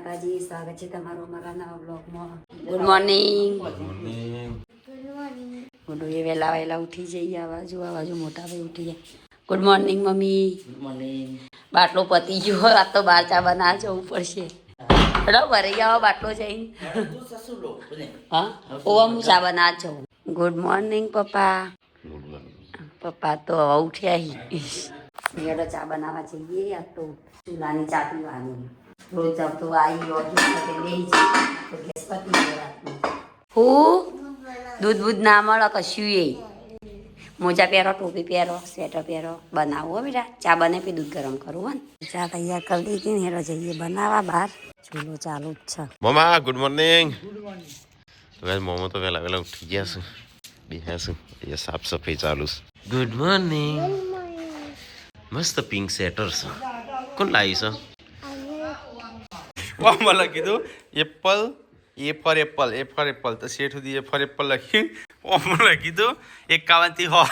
માતાજી, સ્વાગત છે તમારું અમારા નવા બ્લોગમાં. Good morning. ગુડ એ વહેલા ઉઠી જઈએ. આ બાજુ મોટા ભાઈ ઉઠી ગયા. Good morning mummy. Good morning. બાટલો પતી ગયો. આ તો બહાર ચા બનાવવા જવું પડશે. હેડો ભરાઈ આવો બાટલો જઈને. હા ઓમ ચા બનાવવા જવું. ગુડ મોર્નિંગ પપ્પા. પપ્પા તો હવે ઉઠ્યા. હેડો ચા બનાવવા જઈએ. આ તો ચૂલાની ચા પીવાની. રોજ તો આવી હું દૂધ બૂધ ના મળે કશું એ. મોજા પહેરો, ટોપી પહેરો, સ્વેટર પહેરો, બનાવો બેટા. ચા બને પછી દૂધ ગરમ કરવું ને. ચા તૈયાર કરી દીધી ને હેડો જઈએ બનાવવા બહાર. ચૂલો ચાલુ જ છે. મમ્મા ગુડ મોર્નિંગ. મોમો તો વહેલા ઉઠી ગયા છે. બેહ્યા છે એ સાફ સફાઈ ચાલુ છે. Good morning. મસ્ત પિંક સેટર છે. કોણ લાવી છે? મને કીધું એપલ એ ફોર એપલ, એ ફોર એપલ. તો શેઠ સુધી એ ફોર એપલ લખી મને કીધું 51 થી હો.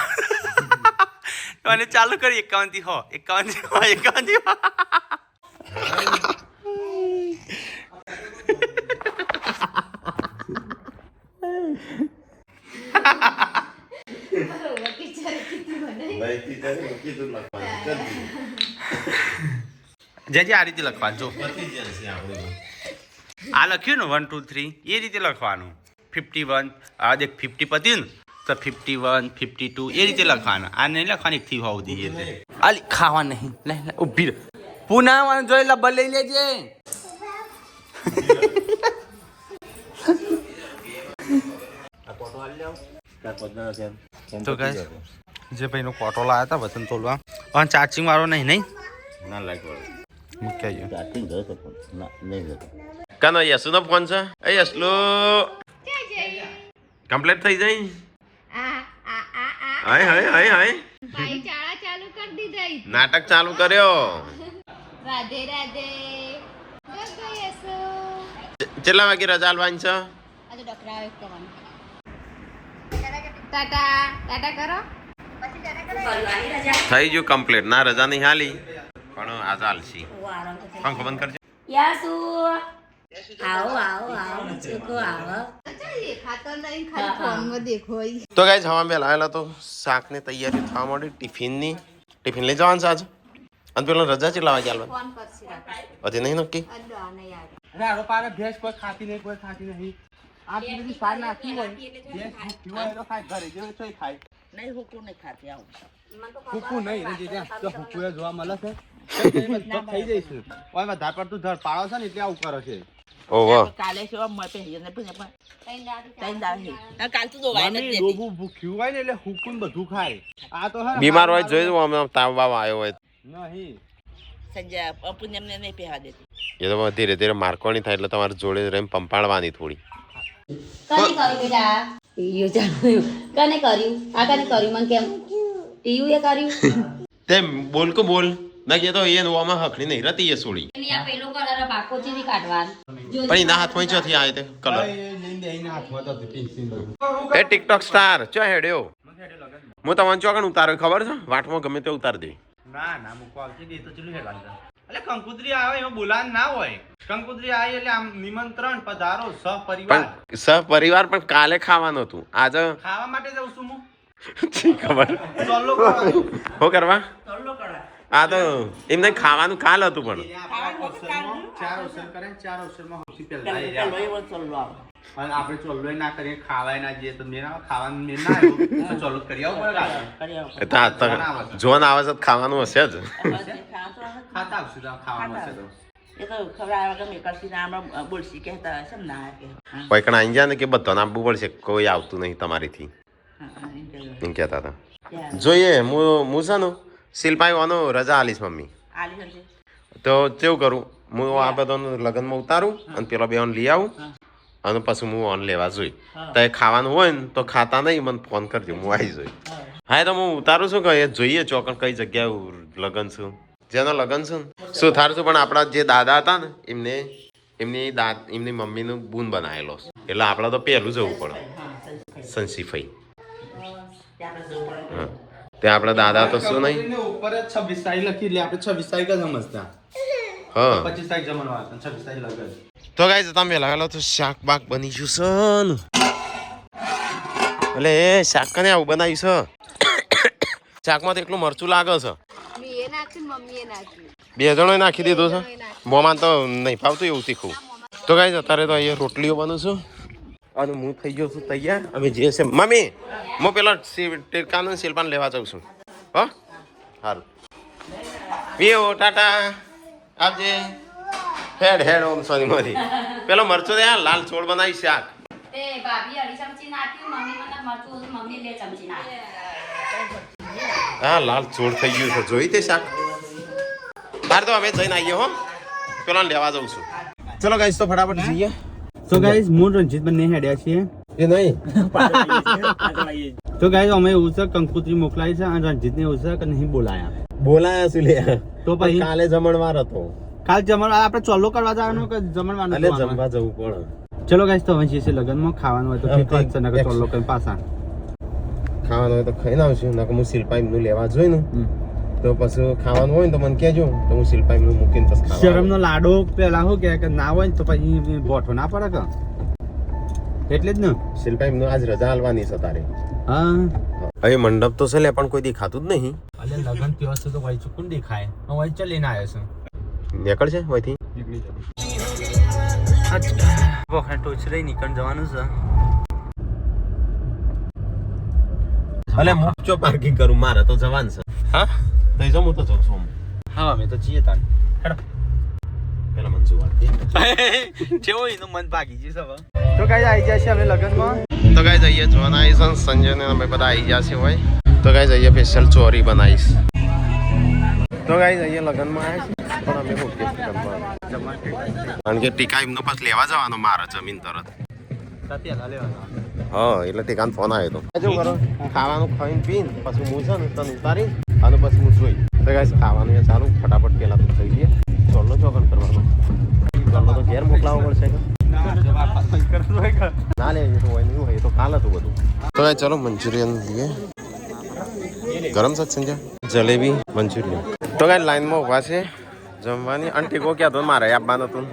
અને ચાલુ કરી 51 થી હો, 51 થી હો, 51 થી હો. જે આ રીતે લખવાનું જો આ લખ્યું ને 1 2 3 એ રીતે લખવાનું. 51 આ દેખ 50 પત્યું ને તો 51 52 એ રીતે લખવાનું. આ નહીં લખવાનું 1 થી હોવ જોઈએ એટલે આલી ખાવા નહીં. લે ઊભી રહે. પુનાવાનું જોઈ લે લઈ લેજે. તો ગાઈસ જે ભાઈનો કોટો લાયા હતા વતન તોલવા અને ચાર્જિંગ વાળો નહીં ના લાગ્યો. મૂક્યા ચાર્જિંગ ઘરે તો ના નહીં જતો. કાનો યસુનો ફોન છે? એ યસલો કમ્પ્લીટ થઈ જાય. હાય ભાઈ ચાળા ચાલુ કરી દીધી. નાટક ચાલુ કર્યો. રાધે રાધે. કેટલા વાગે રજા આલવાની છે? આજે ડકરાવે કરવાનું. ટાટા કરો. થઈ ગયું કમ્પ્લીટ. ના રજા નહીં હાલી પણ આજે હાલશી. પંખો બંધ કરજો. યાસુ આવો ચીકો આવો. તો ગાઈસ હવા મેં લાવેલા તો શાક ની તૈયારી થવા માંડી. ટિફિન લઈ જવાનું છે આજે. અને પેલો રજા ચેટલા વાગે આલવાની હજી નહીં નક્કી. ભેંસ કોઈ ખાતી નહીં. આ બધી સાર નાખી હોય ભેંસ પીવાય તો ખાય ઘરે જેવું તોય ખાય. નહીં હુકુ નહીં ખાતી આવું. હુકુ નહીં ને જે તો હુકુ જોવા મળે છે. થઈ જઈશું. ઓય માં ધાર પર તું ધર પાડો છે ને એટલે આવું કરે છે. ઓહો કાલે સેવા મતે ને પણ કાલ તો દો મમ્મી ડોબુ ભૂખ્યું હોય ને એટલે હુકુ બધું ખાય. આ તો હા બીમાર હોય જોઈ અમે તાવ બાવ આવ્યો હોય નહીં. સંજય પુણ્યમ ને નહીં પહેવા દેતી. એ તો ધીરે ધીરે મારકોણી થાય એટલે તમારે જોડે રહીને પંપાડવાની થોડી. કને કર્યું બેટા? ટીયુ ચાલુ. કને કર્યું? આ કને કર્યું મને કેમ? ટીયુ એ કર્યું? તેમ બોલ કો બોલ ના કે તો એ નોમાં હકડી નહીં રતી એ સોળી. એની આ પેલો કલર પાકો ચીરી કાઢવાનો. પણ એના હાથમાં ચોથી આવે તે કલર. લઈને હાથમાં તો પિન્સિલ એ ટિકટોક સ્ટાર ચો હેડ્યો. હું તમને ચોકણ ઉતાર્યો ખબર છે? વાટમાં ગમે તે ઉતાર દે. ના મૂકવા આવતી દે તો ચલું હેલાલ. એટલે કંકુતરી આવે એમાં બોલાન ના હોય. કંકુતરી આવી એટલે આમ નિમંત્રણ પધારો સહપરિવાર. પણ સહપરિવાર પણ કાલે ખાવાનું હતું. આજે ખાવા માટે જાઉં છું હું. ખબર ચોલ્લો કરવા. શું કરવા? આ તો એમને ખાવાનું કાલ હતું પણ ચાર અવસર કરે 4 અવસરમાં સૌથી પહેલા અને આપણે ચોલ્લો ના કરીએ ખાવાય ના જઈએ તો મેં ખાવાનું મેં ના આવ્યું તો ચોલ્લો કરી આવું પડે. જોન આવે છે ખાવાનું હશે જ. ખાતા આવશું ખાવાનું હશે તો એ તો ખબર આવે કે કરશી ના આમાં બોલશી કહેતા હશે ને ના કે કોઈ કણ આવી જાય ને કે બધાને આપવું પડશે કોઈ આવતું નહીં તમારીથી એમ કહેતા હતા. જોઈએ હું છે ને શિલ્પાઈ વાનો રજા આલીશ મમ્મી. આલી હશે તો કેવું કરું હું આ બધાનું લગ્નમાં ઉતારું અને પેલા બે લઈ આવું અને પછી હું ઓન લેવા જોઈ. તો એ ખાવાનું હોય ને તો ખાતા નહીં મને ફોન કરજો હું આવી જોઈ. હા તો હું ઉતારું છું કે જોઈએ ચોકન કઈ જગ્યાએ લગ્ન છું જેનો લગ્ન છે ને શું થારું છું. પણ આપણા જે દાદા હતા ને એમની મમ્મીનું બૂન બનાવેલો એટલે આપણે તો પહેલું જવું પડે સંસીફાઈ. હા તે આપણા દાદા તો શું નહીં ઉપર 26 તારીખ લખી એટલે આપણે 26 તારીખ જ સમજતા. હા 25 તારીખ જમણવાર અને 26 તારીખ લગન. તો ગાઈસ તમે લાગેલો તો શાક બાક બની ગયું છે એટલે એ શાક કને આવું બનાવ્યું છે શાકમાં તો એટલું મરચું લાગે છે બે જણોએ નાખી દીધું છે મોમાં તો નહીં ફાવતું એવું તીખું તો ગાઈસ અત્યારે તો અહીંયા રોટલીઓ બનું છું અને હું થઈ ગયો છું તૈયાર અમે જે છે મમ્મી હું પેલા ટેરકાનું શિલ્પાન લેવા જાઉં છું હો સારું પીઓ ટાટા આપજે હેડ હેડ ઓમ સોની માંથી પેલો મરચો દે લાલ છોડ બનાવી શાક તે ભાભી અઢી ચમચી નાખ્યું મમ્મી મને મરચું મમ્મી 2 ચમચી નાખ્યું હા લાલ છોડ થઈ ગયું છે જોઈ તે શાક તાર તો અમે જઈને આવીએ હો પેલા લેવા જાઉં છું ચલો ગાઈસ તો ફટાફટ જઈએ તો ગાઈસ હું રણજીત બંને હેડ્યા છીએ એ નહીં તો ગાઈસ અમે એવું છે કંકુત્રી મોકલાઈ છે અને રણજીત ને એવું છે કે નહીં બોલાયા બોલાયા છે લે તો પછી કાલે જમણવાર હતો કાલ જમણવાર આપણે ચોલ્લો કરવા જવાનું કે જમણવાર એટલે જમવા જવું પડે ચલો ગાઈસ તો હવે જઈએ છીએ લગનમાં ખાવાનું હોય તો ઠીક વાત છે નકર ચોલ્લો કરીને પાછા ખાવાનું હોય તો ખાઈને આવશું નકર હું શિલ્પાઈનું લેવા જોઈ ને તો પછી ખાવાનું હોય ને તો મને કહેજો તો હું શિલ્પાઈનું મૂકીને પછી ખાવા શરમનો લાડો પેલા શું કે ના હોય ને તો પછી બોઠો ના પડે કે એટલે જ ને શિલ્પાઈનું આજ રજા હાલવાની છે તારે હા હવે મંડપ તો છે લે પણ કોઈ દેખાતું જ નહીં અલે લગન દિવસ તો વહી ચૂકું દેખાય હું વહી ચલીને આવ્યો છું નીકળ છે વહીથી વખત ટોચરાઈ નીકળ જવાનું છે અલે હું ચો પાર્કિંગ કરું મારે તો જવાન છે હા તો જો હું તો જઉં છું હા અમે તો જઈએ તાન હેડો પેલા મંજુ વાત જેવો એનું મન ભાગી જશે હવે તો ગાઈસ આવી જાય છે અમે લગનમાં તો ગાઈસ અહીંયા જોવાના આવી છે સંજય ને અમે બધા આવી જશે હોય તો ગાઈસ અહીંયા સ્પેશિયલ ચોરી બનાવીશ તો ગાઈસ અહીંયા લગનમાં આવ્યા છે પણ અમે મૂકીએ કારણ કે ટીકા એમનો પાસ લેવા જવાનો મારે જમીન તરત હા એટલે ટીકાનો ફોન આવ્યો હતો શું કરો ખાવાનું ખાઈને પીને પછી હું છે ને તને ઉતારી અને પછી હું જોઈ તો ગાઈસ ખાવાનું એ ચાલુ ફટાફટ પેલા તો થઈ ગયે ચોલ્લો ચોકન કરવાનો ચોલ્લો તો ઘેર મોકલાવવો પડશે ના લે એ તો હોય નહીં હોય તો કાલ હતું બધું તો ગાઈસ ચલો મંચુરિયન લઈએ ગરમ છે સંજય જલેબી મંચુરિયન તો ગાઈસ લાઈનમાં ઊભા છે જમવાની અને ટીકો ક્યાં તો મારે આપવાનું હતું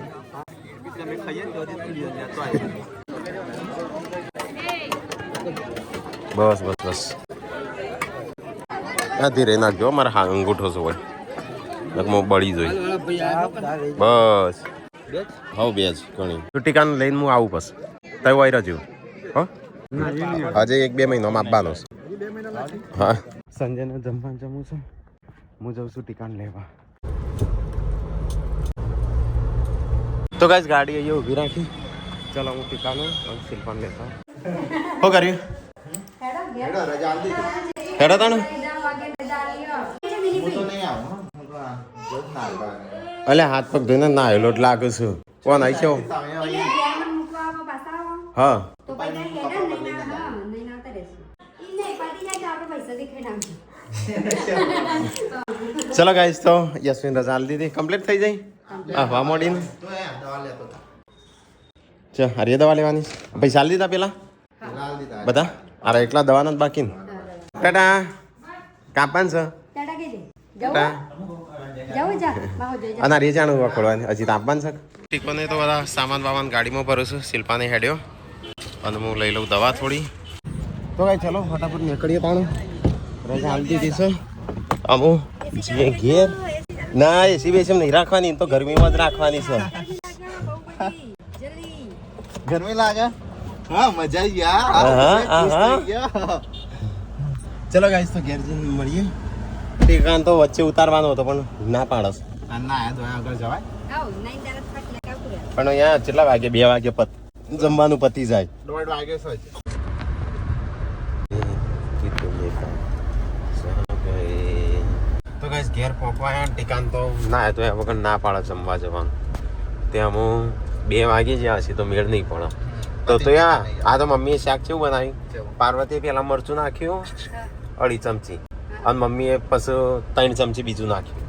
બસ બસ બસ આ ધીરે નાખજો મારે હા અંગૂઠો છે હોય હું બળી જોઈ બસ હવ બે જ ઘણી ટીકાને લઈને હું આવું પછી તય વાય રહ્યો હો હજે 1-2 મહિનામાં આપવાનો છે હા સંજયને જમવાનું જમું છું હું જાઉં છું ટીકાને લેવા તો ગાઈસ ગાડી અહીંયા ઊભી રાખી ચલો હું ટીકાનું અને શિલ્પાને લેતા શું કર્યું હેડો તાણ અલે હાથ પગ ધોઈને નાહેલો જ લાગે છું કોણ આવી છે હા ચલો ગાઈસ તો યશવિન રજા આલી દીધી કમ્પ્લીટ થઈ જાય હવા મોડીને ચલ હારી દવા લેવાની પૈસા આલી દીધા પેલા બધા અરે એકલા દવાના જ બાકી ને ટાટા કાપાન છે અને રે જાણું ખોલવાની હજી તો આપવાનું છે ટીકોને તો બધા સામાન વામાન ગાડીમાં ભરું છું શિલ્પાને હેડ્યો અને હું લઈ લઉં દવા થોડી તો કઈ ચલો ફટાફટ નીકળીએ પાણું રજા હાલતી હતી છે અમુક જે ઘેર ના એસી બેસી નહીં રાખવાની તો ગરમીમાં જ રાખવાની છે ગરમી લાગે હા મજા આવી ગયા ચલો ગાઈસ તો ઘેર જઈને મળીએ ટીકાન તો વચ્ચે ઉતારવાનો હતો પણ ના પાડસ આગળ જવાય પણ અહીંયા કેટલા વાગે 2 વાગે જમવાનું પતી જાય 1:30 વાગે તો ગાઈસ ઘેર પહોંચવા ટીકાન તો ના તો એ વગર ના પાડે જમવા જવાનું ત્યાં હું 2 વાગે જ્યાં હશે તો મેળ નહીં પડે તો આ તો મમ્મીએ શાક કેવું બનાવ્યું પાર્વતીએ પેલા મરચું નાખ્યું 2 ચમચી અને મમ્મીએ પછી 3 ચમચી બીજું નાખ્યું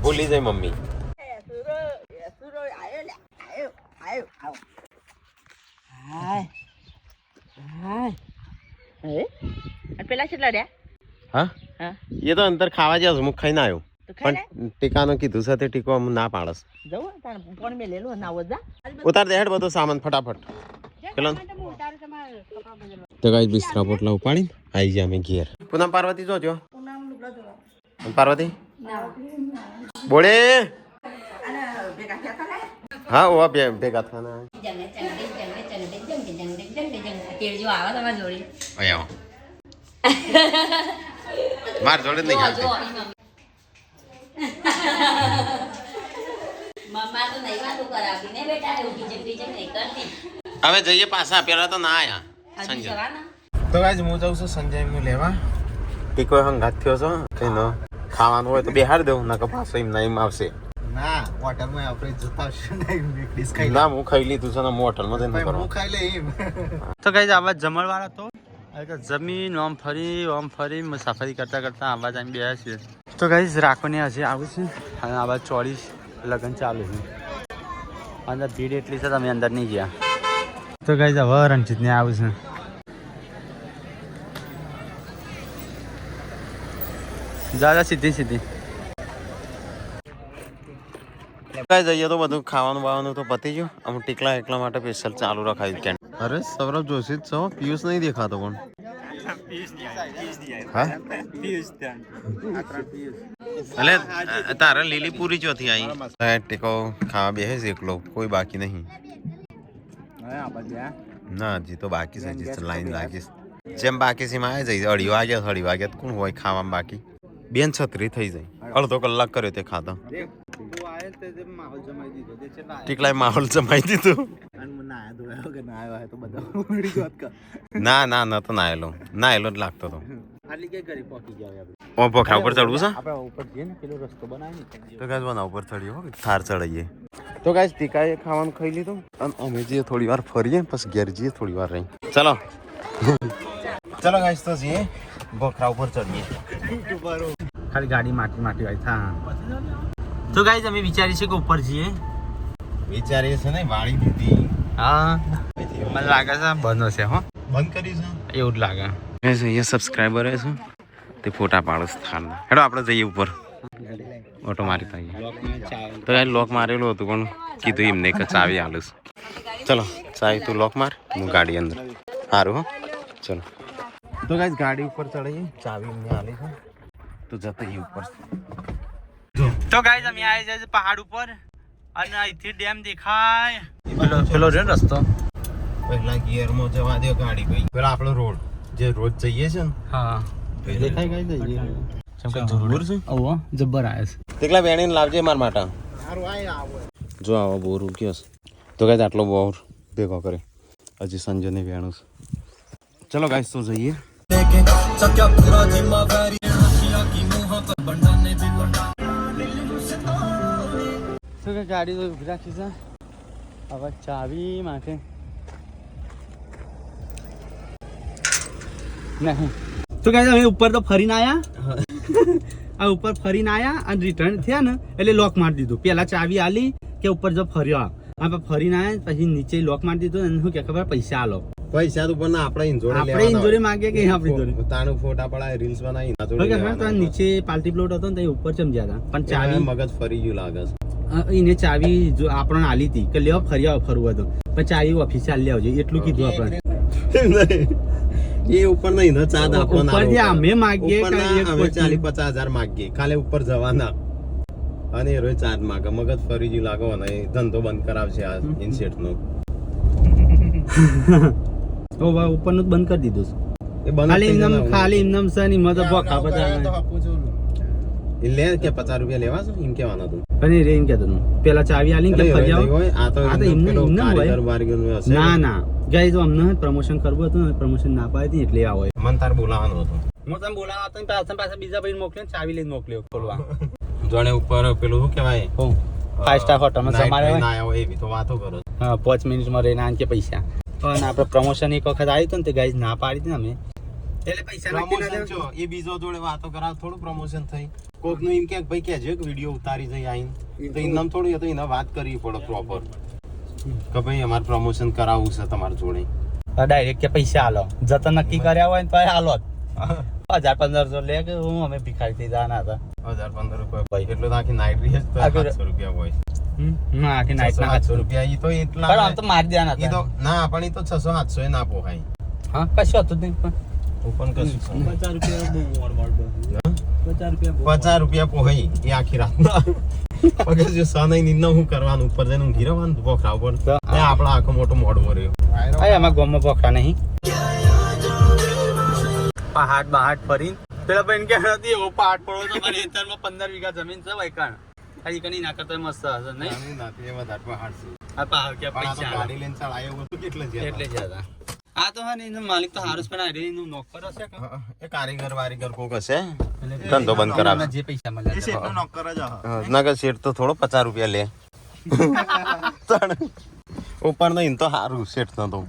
ભૂલી જાય મમ્મી પેલા કેટલા રહ્યા હા એ તો અંદર ખાવા જાવ હું ખાઈને આવ્યો તો પણ ટીકાનું કીધું છે તે ટીકો આમ ના પાડસ જવું તારે કોણ મેલેલું ના વજા ઉતાર દે હેડ બધો સામાન ફટાફટ પેલા તો ગાઈસ બિસ્તરા પોટલા ઉપાડી આવી ગયા અમે ઘેર પૂનમ પાર્વતી જોજો પાર્વતી બોલે હા ઓ ભેગા થવાના કેળજો આવો તમારી જોડી અહીંયા માર જોડે જ નહીં ખાતી મમ્મા તો નહીં વાતું કરાવી ને બેટા એવું બીજે નહીં કરતી હવે જઈએ પાછા પેલા તો ના આયા હજી સંજય જવાના તો ગાઈસ હું જાઉં છું સંજય એમનું લેવા ટીકો હંગાત થયો છો કઈ ન ખાવાનું હોય તો બેહાર દઉં નકર પાછો એમ ના એમ આવશે ના હોટલમાં આપણે જતા ડિસ્કાઉન્ટ ના હું ખાઈ લીધું છે ને હું હોટલમાં જઈને હું કરો ખાઈ લે એમ તો કઈ આવા જમણવાળા તો જમીન ઓમ ફરી મુસાફરી કરતા કરતા આવા જ બે છે તો કઈ રાખોને હજી આવું છે અને આવા 40 લગ્ન ચાલુ છે અંદર ભીડ એટલી છે તમે અંદર નહીં ગયા તો કઈ હવે રણજીત ને આવું છે જા સીધી કઈ જઈએ તો બધું ખાવાનું બાવાનું તો પતી ગયું અમુક ટીકલા એકલા માટે સ્પેશિયલ ચાલુ રખાયું કેન અરે સૌરભ જોશી જ છો પિયુષ નહીં દેખાતો પણ હા એટલે તારે લીલી પૂરી ચોથી આવી ટીકો ખાવા બેસે છે એકલો કોઈ બાકી નહીં ના હજી તો બાકી છે હજી લાઈન લાગીશ જેમ બાકી છે એમાં આવી જાય અઢી વાગ્યા કોણ હોય ખાવામાં બાકી બેન છત્રી થઈ જાય અડધો કલાક કર્યો તે ખાતા ટીકલાય માહોલ જમાઈ દીધું ના તો નાયેલો જ લાગતો હતો પોખરા ઉપર ચડવું છે તો ગાઈસ બના ઉપર ચડીએ થાર ચડાઈએ તો ગાઈસ ટીકાએ ખાવાનું ખાઈ લીધું અને અમે જઈએ થોડી વાર ફરીએ પછી ઘેર જઈએ થોડી વાર રહી ચલો ગાઈસ તો જઈએ પોખરા ઉપર ચડીએ ખાલી ગાડી માટી વાળી થા તો ગાઈસ અમે વિચારીએ છીએ કે ઉપર જઈએ વિચારીએ છે ને વાળી દીધી હા મને લાગે છે બંધ હશે હો બંધ કરી છે એવું જ લાગે ગાઈસ અહીંયા સબસ્ક્રાઇબર છે તે ફોટા પાડો સ્થાનના હેડો આપણે જઈએ ઉપર ઓટો મારી પાઈએ તો યાર લોક મારેલું હતું પણ કીધું એમને કે ચાવી આલું ચલો ચાવી તું લોક માર હું ગાડી અંદર સારું હો ચલો તો ગાઈસ ગાડી ઉપર ચડીએ ચાવી એમને આલી છે તો જતા ઉપર તો ગાઈસ અમે આવી જાય છે પહાડ ઉપર અને અહીંથી ડેમ દેખાય પેલો રે રસ્તો પહેલા ગિયરમાં જવા દો ગાડી ભાઈ પેલા આપણો રોડ જે રોજ જઈએ છે ને હા દેખાય ગાઈ જઈએ જરૂર છે ઓવો જબ્બર આવે છે તેકલા બેણીને લાવજે માર માટે જો આવો બોર ઉગ્યો છે તો ગાઈસ આટલો બોર ભેગો કરે હજી સંજયને વેણું છે ચલો ગાઈસ તો જઈએ તો કે ગાડી તો ઉભી રાખી છે હવે ચાવી માટે નહીં તો કહે અમે ઉપર તો ફરીને આયા આ ઉપર ફરીને આયા અને રિટર્ન થયા ને એટલે લોક મારી દીધું પેલા ચાવી આલી કે ઉપર જો ફર્યો આપણે ફરીને આયા પછી નીચે લોક મારી દીધું અને શું કે ખબર પૈસા આલો પૈસા તો પણ આપણે ઇન્જોરી માંગે કે આપણી જોડે તાનું ફોટા પડાય રીલ્સ બનાવી નીચે પાર્ટી પ્લોટ હતો ને ઉપર ચમજ્યા હતા પણ ચાવી મગજ ફરી ગયું લાગે એને ચાવી જો આપણને આલી હતી કે લેવા ફરવું હતું પણ ચાવી ઓફિસે આલી આવજો એટલું કીધું આપણે એ ઉપર નહીં ને ચાદ આપવાના ઉપર જે અમે માગીએ અમે 40-50,000 માગીએ ખાલી ઉપર જવાના અને એ રોજ ચાદ માગે મગજ ફરી ગયું લાગો ને ધંધો બંધ કરાવશે આ ઇન્સેટ નો ઉપરનું જ બંધ કરી દીધું ખાલી એમનામ છે ની મત ભોખા બધા લે કે 50 રૂપિયા લેવા છો એમ કેવાના તું પણ રે એમ કેતો પેલા ચાવી આલી કે ફરી આવો આ તો ના ગાઈસ તો અમને પ્રમોશન કરવું હતું ને પ્રમોશન ના પાડી એટલે આવો મન તાર બોલાવાનું હતું હું તને બોલાવતો પાછા બીજા ભાઈ મોકલ્યો ચાવી લઈને મોકલ્યો ખોલવા જોણે ઉપર પેલું શું કહેવાય 5 સ્ટાર હોટલમાં જમાડે ના આવો એવી તો વાતો કરો હા 5 મિનિટમાં રહીને આન કે પૈસા અને આપણે પ્રમોશન એક વખત આવ્યું હતું ને તે ગાઈસ ના પાડી હતી ને અમે એટલે પૈસા પ્રમોશન છો એ બીજો જોડે વાતો કરાવ થોડું પ્રમોશન થઈ કોક નું એમ કે ભાઈ કેજો કે વિડિયો ઉતારી જઈ આઈન તો ઇનામ થોડું તો એને વાત કરવી પડે પ્રોપર કે ભાઈ અમાર પ્રમોશન કરાવવું છે તમારા જોડે ડાયરેક્ટ કે પૈસા આલો જતા નક્કી કર્યા હોય ને તો આલો 1000-1500 લે કે હું અમે ભિખારી થઈ જવાના હતા 1000-15 રૂપિયા ભાઈ એટલું તો આખી નાઈટ રહે તો 700 રૂપિયા હોય. ના આખી નાઈટ ના 700 રૂપિયા ઈ તો એટલા પણ આમ તો મારી દેવાના ઈ તો હતા. ના પણ ઈ તો 600-700 એ ના પોહાય. હા કશું હતું નહીં પણ હું પણ કશું છું. 50 રૂપિયા બહુ મોડ 50 રૂપિયા 50 રૂપિયા પોહાય એ આખી રાતના. પગે જો સનઈ નીંદનો હું કરવાનું ઉપર જઈને ઊંઘી રહેવાનું પોખરા ઉપર. એ આપણા આખો મોટો મોડવો રહ્યો. આ એમાં ગોમમાં પોખરા નહીં. પહાડ બહાડ ફરીને પેલા ભાઈ કે નથી એવો પહાડ પડવો તો મારી ખેતરમાં 15 વીઘા જમીન છે વૈકાણ ખાલી કણી ના કરતા મસ્ત હશે નહીં. નથી એ વધારે પહાડ છે. આ પહાડ કે પણ આ તો પૈસા ગાડી લઈને ચડાયો હતો કેટલે જ્યાં એટલે જ હતા. આ તો હા ને એનો માલિક તો હારું જ પણ આ રે એનું નોકર હશે કે એ કારીગર વારીગર કોક હશે ધંધો બંધ કરાવે. જે પૈસા મળ્યા નોકર જ નગર શેઠ તો થોડો 50 રૂપિયા લે. ઉપર નહીં તો સારું શેઠ તો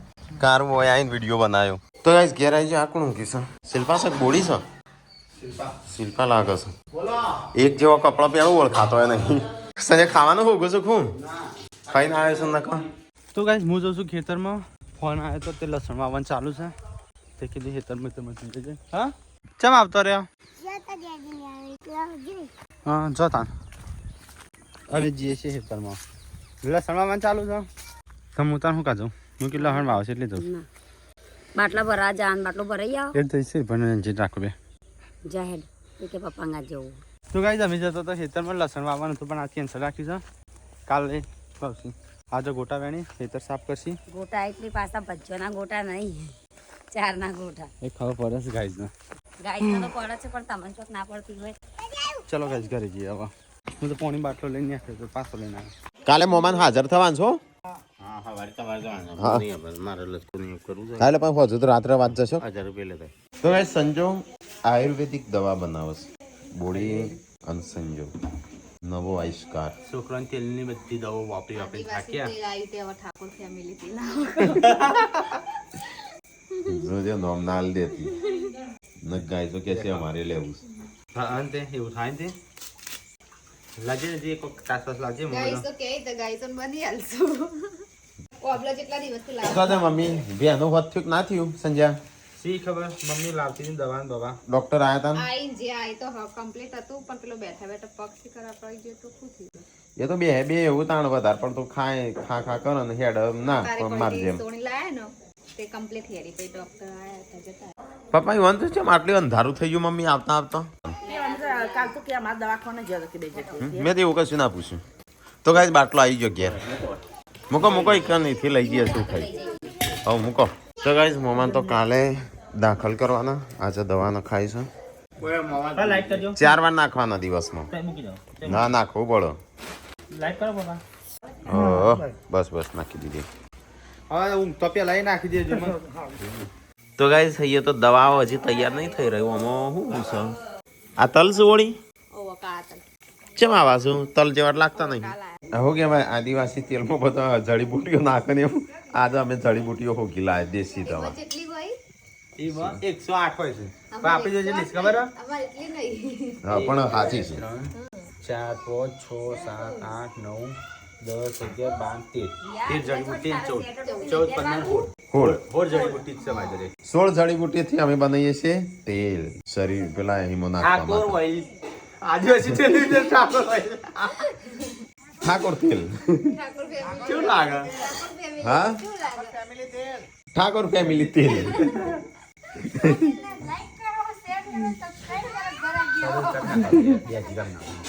કાર હોય આઈને વિડીયો બનાવ્યો તો ગાઈસ ઘેર આવી જાય. આ કોણ ઊંઘી છે? શિલ્પા છે બોડી છે? શિલ્પા લાગે છે. એક જેવો કપડા પહેરો ઓળખાતો હોય નહીં. સજે ખાવાનું હોગો છો ખૂબ ખાઈને આવ્યો છે નકા. તો ગાઈસ હું જોઉં છું ખેતરમાં ફોન આવ્યો તો તે લસણ વાવવાનું ચાલુ છે તે કીધું ખેતરમાં તમે જઈ જાય. હા ચમ આવતો રહ્યો? હા જો તાન હવે જઈએ છીએ ખેતરમાં લસણ વાવવાનું ચાલુ છે. તો હું તાન શું કાઢું હું કેટલા લસણ વાવશે એટલે જાઉં બાટલા ભરા જાન બાટલો ભરાઈ આવો એ થઈ છે પણ જે રાખો બે જાહેર કે પપ્પા ના જવું. તો ગાઈસ અમે જતો તો ખેતરમાં લસણ વાવવાનું હતું પણ આ કેન્સલ રાખ્યું છે. કાલે વાવશું. આજે ગોટા વેણી ખેતર સાફ કરશી. ગોટા એટલી પાછા ભજ્યોના ગોટા નહીં 4 ગોટા. એ ખબર પડે છે ગાઈસને. ગાય તો પડે છે પણ તમને ચોક ના પડતી હોય. ચલો ગાઈસ ઘરે જઈએ હવે. હું તો પાણી બાટલો લઈને આવ્યો તો પાછો લઈને આવ્યો. કાલે મોમાન હાજર થવાનું છો? હા હા વારી તમારે જવાનું હા. મારે લસકું કરવું છે. કાલે પણ પહોંચો તો રાત્રે વાત જશો. 1000 રૂપિયા લેતા. તો ગાઈસ સંજો આયુર્વેદિક દવા બનાવે છે બોડી અને સંજો નવો આવિષ્કાર. છોકરાને તેલની બધી દવાઓ વાપરી થાક્યા. જો નોમ નાલ દેતી ન ગાય તો કે છે અમારે લેવું છે. હા અંતે એવું થાય ને તે લાજે ને જે કોક તાસ લાજે ગાઈસ તો કે તો ગાઈસ on બની આલશું કોબલા જેટલા દિવસથી લાવ તો દે મમ્મી બેનો હોત થયું કે ના થયું સંજ્યા? સી ખબર મમ્મી લાવતી ની દવા ને દવા. ડોક્ટર આયા તા ને? આઈ જે આઈ તો કમ્પ્લીટ હતું પણ પેલો બેઠા બેઠા પગ થી કરા પડી ગયો તો ખુશ થઈ ગયો એ તો બે એવું તાણ વધારે પણ તો ખાય ખા કરે ને હેડ ના તારે પણ માર કોઈ જેમ સોણી લાયા ને તે કમ્પ્લીટ હેરી પછી ડોક્ટર આયા હતા જતા પપ્પા ઈ વાંધો છે આટલી અંધારું થઈ ગયું મમ્મી આવતા આવતા. કાલ તો કે અમારા દવાખાને જ કે બે મેં તો એવું કશું ના પૂછ્યું. તો ગાઈસ બાટલો આવી ગયો ઘેર. મૂકો એક અહીંથી લઈ જઈએ શું ખાઈ. હવે મૂકો. તો ગાઈસ મોમાન તો કાલે દાખલ કરવાના આજે દવા નખાય છે. લાઈટ કરજો 4 વાર નાખવાના દિવસમાં. મૂકી જાઓ ના નાખવું પડે. લાઈટ કરો બાબા. ઓહ બસ નાખી દીધી. હવે હું તો પેલા લઈ નાખી દેજો મને. તો ગાઈસ અહીંયા તો દવાઓ હજી તૈયાર નહીં થઈ રહ્યું. આમાં શું છે આ તલ છે વળી? ઓવા કાતલ ચમ આવા છું તલ જેવા લાગતા નહીં. હો કે ભાઈ આદિવાસી તેલમાં બધા જડીબુટીઓ નાખે ને એવું આજે અમે જડીબુટીઓ હોકી લાવે દેશી દવા. જેટલી હોય એમાં 108 હોય છે. પણ આપી દેજો લીસ ખબર હે? અમાર એટલી નહીં હા પણ સાચી છે. 4 5 6 7 8 9 10 11 12 13 જડીબુટી 14 જડીબુટી જ છે મારી જોડે. 16 જડીબુટીથી અમે બનાવીએ છીએ તેલ શરીર પેલા હિમો નાખવા ઠાકોર માટે. ઓઇલ આદિવાસી તેલ એટલે ઠાકોર ઓઇલ. ઠાકોર તેલ કેવું લાગે? હા ઠાકોર ફેમિલી તેલ.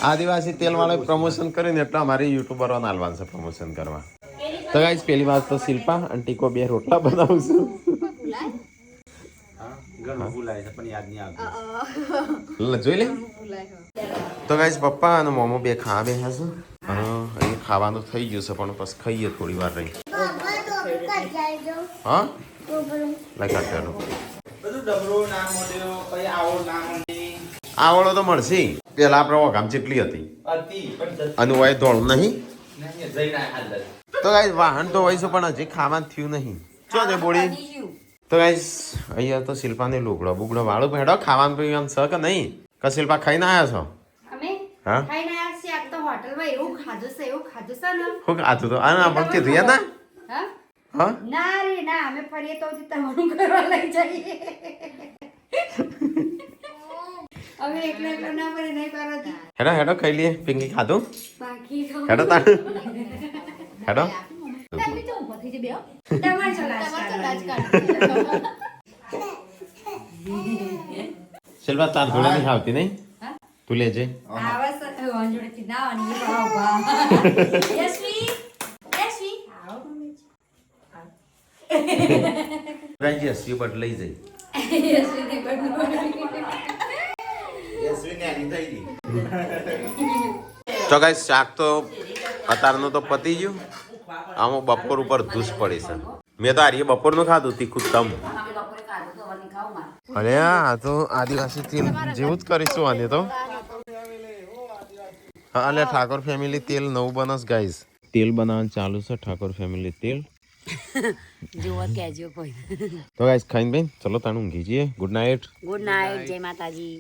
આદિવાસી તેલ વાળા પ્રમોશન કરીને એટલે અમારે યુટ્યુબરો નાલવાનું છે પ્રમોશન કરવા. તો ગાઈસ પેલી વાત તો શિલ્પા આંટીકો 2 રોટલા બનાવું છું. ઘણું ભૂલાય છે પણ યાદ નહીં આવતું. જોઈ લે. તો ગાઈસ પપ્પા અને મોમો બે ખાવા બેઠા છે. અહીં ખાવાનું થઈ ગયું છે પણ બસ ખાઈએ થોડી વાર રહી. હા લાઈક આટલું બધું ડબરો ના મળ્યો પછી આવો ના મળી આવડો તો મળશે. પેલા આપણે ઓગામ જેટલી હતી હતી પણ અને હોય ધોળું નહીં. જઈને હાલ તો ગાઈસ વાહન તો હોય છે પણ હજી ખાવાનું થયું નહીં. ચો ને બોડી. તો ગાઈસ અહીંયા તો શિલ્પાને લુગડો બુગડો વાળું ભેડો ખાવાનું પીવાનું છે કે નહીં? કે શિલ્પા ખાઈને આવ્યા છો? અમે હા ખાઈને આયા છીએ. આ તો હોટલમાં એવું ખાધું છે ને શું ખાતું તો આને આપણે કીધું યાદ ના? હા હા ના રે ના અમે ફરીએ તો તમારું કરવા લઈ જઈએ હવે એકલા એકલા ના પડે નહીં પાર્વતી હેડો હેડો ખાઈ લઈએ પિંકી ખાધું બાકી તો હેડો તાણ હેડો તમારે શિલ્પા તાર જોડે નહીં આવતી નહીં તું લેજે યશવી બટ લઈ જઈ તો ગાઈસ શાક તો અત્યારનું તો પતી ગયું આમાં બપોર ઉપર ધૂસ પડી છે મેં તો આર્ય બપોરનું ખાધું તીખું તમ અરે આ તો આદિવાસી તેલ જેવું જ કરીશું આને તો હા એટલે ઠાકોર ફેમિલી તેલ નવું બનસ ગાઈસ તેલ બનાવવાનું ચાલુ છે ઠાકોર ફેમિલી તેલ જુઓ કેજો કોઈ તો ગાઈસ ખાઈને બેન ચલો તાણ ઊંઘી જઈએ ગુડ નાઇટ ગુડ નાઇટ જય માતાજી